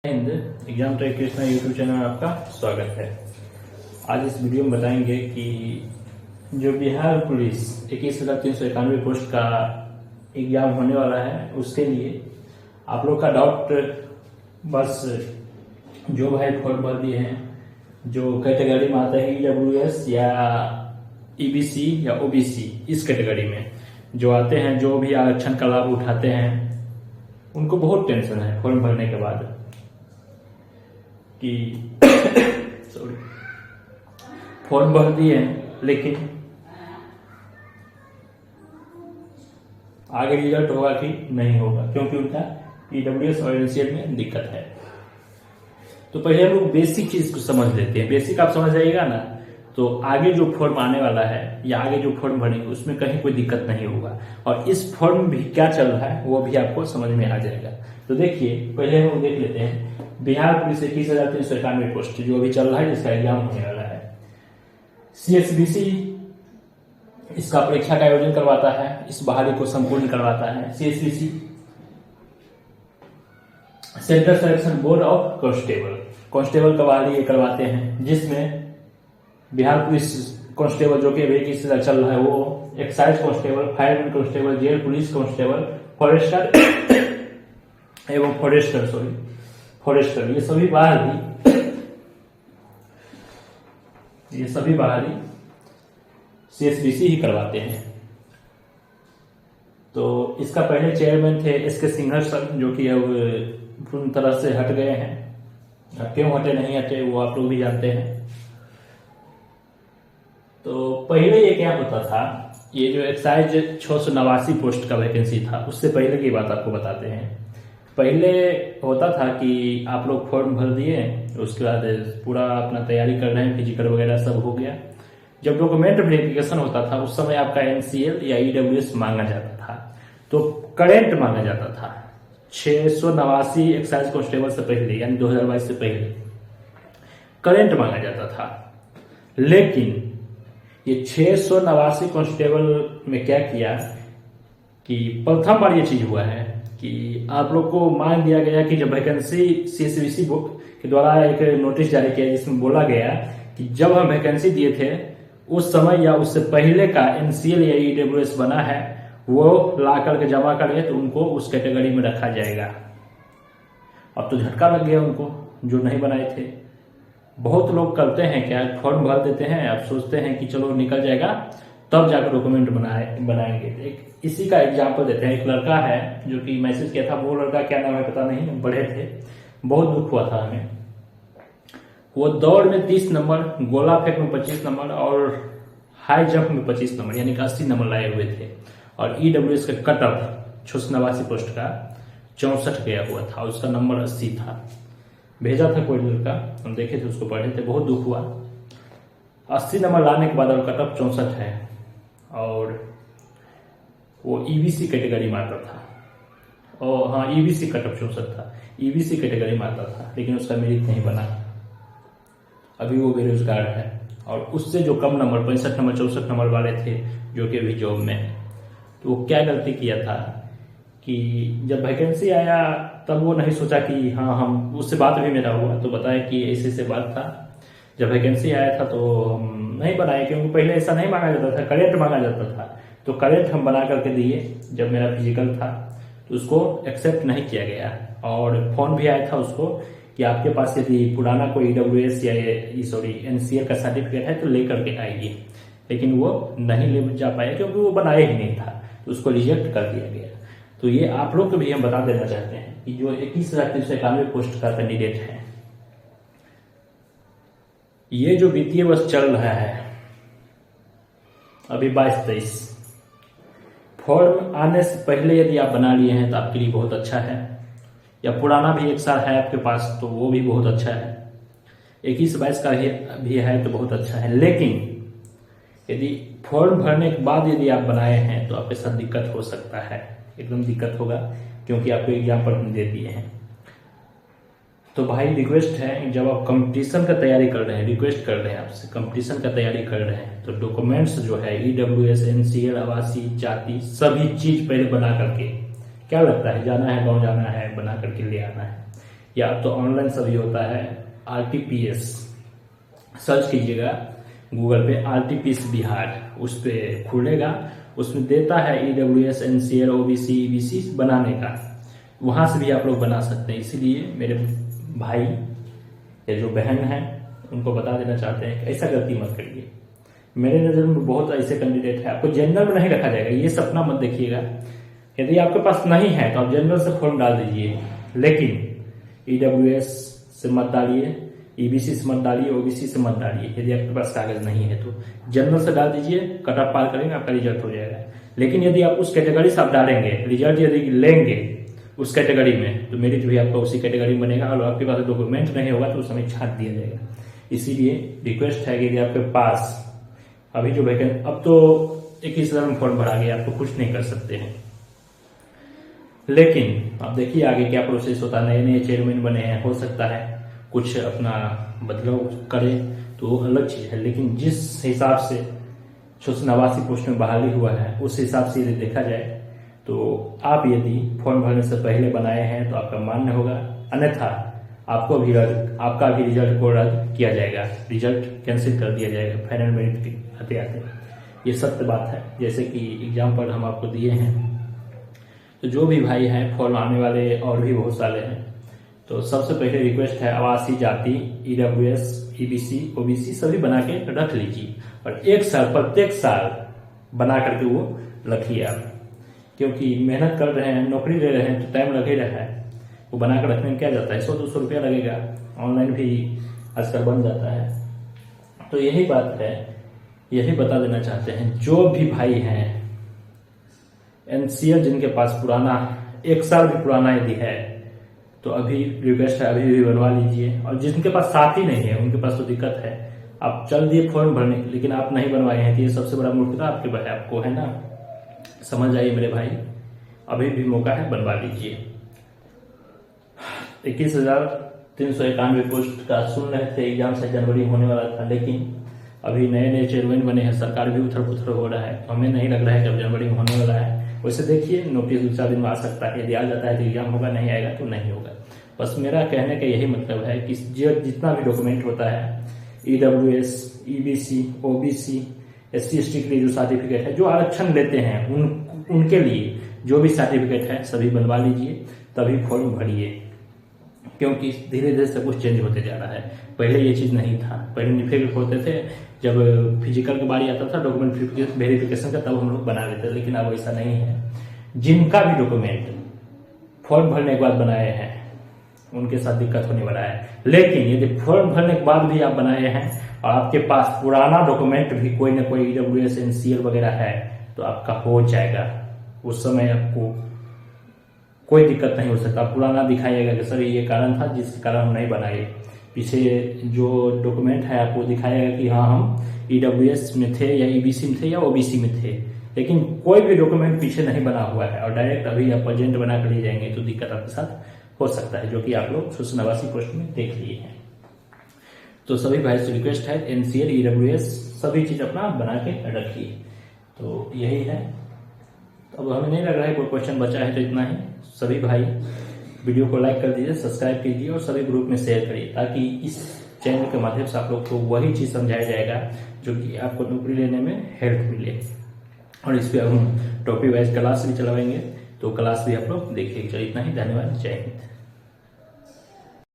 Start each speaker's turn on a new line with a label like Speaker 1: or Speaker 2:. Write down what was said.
Speaker 1: Hind exam track Krishna YouTube channel में आपका स्वागत है। आज इस वीडियो में बताएंगे कि जो बिहार पुलिस 21,391 पोस्ट का एग्जाम होने वाला है उसके लिए आप लोग का डाउट बस जो भाई फॉर्म भर दिए हैं जो कैटेगरी में आता है EWS या EBC या OBC, इस कैटेगरी में जो आते हैं, जो भी आरक्षण का लाभ उठाते हैं, उनको बहुत टेंशन है फॉर्म भरने के बाद कि सॉरी फॉर्म भर दिए लेकिन आगे रिजल्ट होगा कि नहीं होगा, क्योंकि उनका EWS और NCL में दिक्कत है। तो पहले हम लोग बेसिक चीज को समझ लेते हैं। बेसिक आप समझ जाइएगा ना, तो आगे जो फॉर्म आने वाला है या आगे जो फॉर्म भरेंगे उसमें कहीं कोई दिक्कत नहीं होगा, और इस फॉर्म में भी क्या चल रहा है वो भी आपको समझ में आ जाएगा। तो देखिए, पहले हम लोग देख लेते हैं बिहार पुलिस 21,391 पोस्ट जो अभी चल रहा है, जिसका एग्जाम होने वाला है। CSBC इसका परीक्षा का आयोजन करवाता है, इस बहाली को संपूर्ण करवाता है। CSBC central selection board of constable का बहाली करवाते हैं, जिसमें बिहार पुलिस कांस्टेबल जो कि अभी किस चल रहा है वो excise constable, fireman constable, jail police constable, forester ये सभी बाहरी CSBC ही करवाते हैं। तो इसका पहले चेयरमैन थे SK सिंघल सर, जो कि अब पूर्ण तरह से हट गए हैं। अब क्यों हटे नहीं हटे वो आप लोग भी जानते हैं। तो पहले ये क्या होता था, ये जो एक्साइज 689 पोस्ट का वैकेंसी था, उससे पहले की बात आपको बताते हैं। पहले होता था कि आप लोग फॉर्म भर दिए, उसके बाद पूरा अपना तैयारी कर रहे हैं, फिजिकल वगैरह सब हो गया। जब डॉक्यूमेंट वेरिफिकेशन होता था उस समय आपका NCL या EWS मांगा जाता था, तो करेंट मांगा जाता था। 689 एक्साइज कांस्टेबल से पहले यानी 2022 से पहले करेंट मांगा जाता था। लेकिन ये 689 कांस्टेबल में क्या किया कि प्रथम बार ये चीज हुआ है कि आप लोग को मान दिया गया कि जब वैकेंसी CSBC के द्वारा एक नोटिस जारी किया, जिसमें बोला गया कि जब हम वैकेंसी दिए थे उस समय या उससे पहले का NCL या EWS बना है वो ला करके जमा करेंगे तो उनको उस कैटेगरी में रखा जाएगा। अब तो झटका लग गया उनको जो नहीं बनाए थे। बहुत लोग करते हैं क्या, फॉर्म भर देते हैं, अब सोचते हैं कि चलो निकल जाएगा तब जाकर डॉक्यूमेंट बनाएंगे। एक इसी का एग्जाम्पल देते हैं। एक लड़का है जो कि मैसेज किया था, वो लड़का क्या नाम है पता नहीं, बड़े थे, बहुत दुख हुआ था हमें। वो दौड़ में 30 नंबर, गोला फेंक में 25 नंबर और हाई जंप में 25 नंबर यानी कि 80 नंबर लाए हुए थे। और EWS का कट ऑफ 689 पोस्ट का 64 गया हुआ था, उसका नंबर 80 था। भेजा था कोई लड़का, हम देखे थे, उसको पढ़े थे, बहुत दुख हुआ। 80 नंबर लाने के बाद और कट ऑफ 64 है, और वो EBC कैटेगरी में आता था। और हाँ, EBC कट ऑफ 64 था, EBC कैटेगरी में आता था, लेकिन उसका मेरिट नहीं बना। अभी वो बेरोजगार है। और उससे जो कम नंबर 65 नंबर 64 नंबर वाले थे जो कि अभी जॉब में है, तो वो क्या गलती किया था कि जब वैकेंसी आया तब वो नहीं सोचा कि हाँ हम, उससे बात भी मेरा हुआ तो बताया कि ऐसे से बात था। जब वैकेंसी आया था तो हम नहीं बनाए, क्योंकि पहले ऐसा नहीं मांगा जाता था, करेंट मांगा जाता था। तो करेंट हम बना करके दिए जब मेरा फिजिकल था, तो उसको एक्सेप्ट नहीं किया गया। और फोन भी आया था उसको कि आपके पास यदि पुराना कोई EWS या NCL का सर्टिफिकेट है तो लेकर के आइए, लेकिन वो नहीं ले जा पाया क्योंकि वो बनाया ही नहीं था, तो उसको रिजेक्ट कर दिया गया। तो ये आप लोग को भी हम बता देना चाहते हैं कि जो 21,391 पोस्ट का कैंडिडेट है, ये जो वित्तीय वर्ष चल रहा है अभी 22-23, फॉर्म आने से पहले यदि आप बना लिए हैं तो आपके लिए बहुत अच्छा है, या पुराना भी 1 साल है आपके पास तो वो भी बहुत अच्छा है, 21-22 का भी है तो बहुत अच्छा है। लेकिन यदि फॉर्म भरने के बाद यदि आप बनाए हैं तो आपके साथ दिक्कत हो सकता है, एकदम दिक्कत होगा, क्योंकि आपको एग्जाम पर हम दे दिए हैं। तो भाई रिक्वेस्ट है, जब आप कंपटीशन का तैयारी कर रहे हैं, रिक्वेस्ट कर रहे हैं आपसे, कंपटीशन का तैयारी कर रहे हैं तो डॉक्यूमेंट्स जो है EWS NCL आवासीय जाति सभी चीज पहले बना करके, क्या लगता है, जाना है गाँव जाना है, बना करके ले आना है। या अब तो ऑनलाइन सभी होता है। RTPS सर्च कीजिएगा गूगल पे, RTPS बिहार, उस पर खुलेगा। उसमें देता है EWS, NCL, OBC, EBC बनाने का, वहाँ से भी आप लोग बना सकते हैं। इसीलिए मेरे भाई या जो बहन है उनको बता देना चाहते हैं कि ऐसा गलती मत करिए। मेरे नज़र में बहुत ऐसे कैंडिडेट है, आपको जनरल में नहीं रखा जाएगा, ये सपना मत देखिएगा। यदि आपके पास नहीं है तो आप जनरल से फॉर्म डाल दीजिए, लेकिन EWS से मत डालिए, EBC से मत डालिए, OBC से मत डालिए। यदि आपके पास कागज नहीं है तो जनरल से डाल दीजिए, कट ऑफ पार करेंगे, आपका रिजल्ट हो जाएगा। लेकिन यदि आप उस कैटेगरी से आप डालेंगे, रिजल्ट यदि लेंगे उस कैटेगरी में, तो मेरिट भी आपका उसी कैटेगरी में बनेगा, और आपके पास डॉक्यूमेंट नहीं होगा तो उस समय छाट दिया जाएगा। इसीलिए रिक्वेस्ट है कि यदि आपके पास अभी जो वैकेंसी, अब तो 21,000 में फॉर्म भरा गया, आपको कुछ नहीं कर सकते हैं। लेकिन अब देखिए आगे क्या प्रोसेस होता है। नए नए चेयरमैन बने हैं, हो सकता है कुछ अपना बदलाव करे तो वो अलग चीज है, लेकिन जिस हिसाब से 689 पोस्ट में बहाली हुआ है उस हिसाब से यदि देखा जाए तो आप यदि फॉर्म भरने से पहले बनाए हैं तो आपका मान्य होगा, अन्यथा आपको भी आपका भी रिजल्ट को रद्द किया जाएगा, रिजल्ट कैंसिल कर दिया जाएगा फाइनल मेरिट आते आते। ये सत्य बात है। जैसे कि एग्जाम्पल हम आपको दिए हैं, तो जो भी भाई हैं फॉर्म आने वाले और भी बहुत सारे हैं, तो सबसे पहले रिक्वेस्ट है आवासीय जाति, EWS, EBC, OBC सभी बना के रख लीजिए, और एक साल प्रत्येक साल बना करके वो रखिए आप, क्योंकि मेहनत कर रहे हैं, नौकरी ले रहे हैं तो टाइम लग ही रहा है। वो बना कर रखने में क्या जाता है, 100-200 रुपया लगेगा, ऑनलाइन भी आजकल बन जाता है। तो यही बात है, यही बता देना चाहते हैं जो भी भाई हैं NCL जिनके पास पुराना 1 साल भी पुराना यदि है तो अभी रिक्वेस्ट है, अभी भी बनवा लीजिए। और जिनके पास साथी नहीं है उनके पास तो दिक्कत है, आप चल दिए फॉर्म भरने, लेकिन आप नहीं बनवाए हैं तो ये सबसे बड़ा मूर्खता आपको है ना। समझ आइए मेरे भाई, अभी भी मौका है, बनवा लीजिए। 21,391 पोस्ट का सुन रहे थे, एग्जाम से जनवरी में होने वाला था, लेकिन अभी नए नए चेयरमैन बने हैं, सरकार भी उथल पुथल हो रहा है, तो हमें नहीं लग रहा है कि अब जनवरी में होने वाला है। वैसे देखिए नोटिस 2-4 दिन में आ सकता है, यदि आ जाता है तो एग्जाम होगा, नहीं आएगा तो नहीं होगा। बस मेरा कहने का यही मतलब है कि जितना भी डॉक्यूमेंट होता है, EWS, EBC, OBC, SC/ST के लिए जो सर्टिफिकेट है, जो आरक्षण लेते हैं उनके लिए जो भी सर्टिफिकेट है सभी बनवा लीजिए, तभी फॉर्म भरिए, क्योंकि धीरे धीरे सब कुछ चेंज होते जा रहा है। पहले ये चीज़ नहीं था, पहले निफेक्ट होते थे, जब फिजिकल की बारी आता था डॉक्यूमेंट वेरिफिकेशन का, तब हम लोग बना लेते थे, लेकिन अब ऐसा नहीं है। जिनका भी डॉक्यूमेंट फॉर्म भरने के बाद बनाए हैं उनके साथ दिक्कत होने वाला है। लेकिन यदि फॉर्म भरने के बाद भी आप बनाए हैं और आपके पास पुराना डॉक्यूमेंट भी कोई ना कोई EWS, NCL वगैरह है तो आपका हो जाएगा, उस समय आपको कोई दिक्कत नहीं हो सकता। पुराना दिखाइएगा कि सर ये कारण था जिसके कारण हम नहीं बनाए, पीछे जो डॉक्यूमेंट है आपको दिखाएगा कि हाँ हम EWS में थे या EBC में थे या OBC में थे, लेकिन कोई भी डॉक्यूमेंट पीछे नहीं बना हुआ है और डायरेक्ट अभी आप प्रेजेंट बना कर ले जाएंगे तो दिक्कत आपके साथ हो सकता है, जो कि आप लोग 689 पोस्ट में देख लिए हैं। तो सभी भाई से रिक्वेस्ट है NCL, EWS सभी चीज अपना बना के रखिए। तो यही है, अब हमें नहीं लग रहा है कोई क्वेश्चन बचा है, तो इतना ही। सभी भाई वीडियो को लाइक कर दीजिए, सब्सक्राइब कीजिए और सभी ग्रुप में शेयर करिए, ताकि इस चैनल के माध्यम से आप लोग को वही चीज़ समझाया जाएगा जो कि आपको नौकरी लेने में हेल्प मिले। और इस पर हम टॉपिक वाइज क्लास भी चलाएंगे, तो क्लास भी आप लोग देखिए। चलिए इतना ही, धन्यवाद, जय हिंद।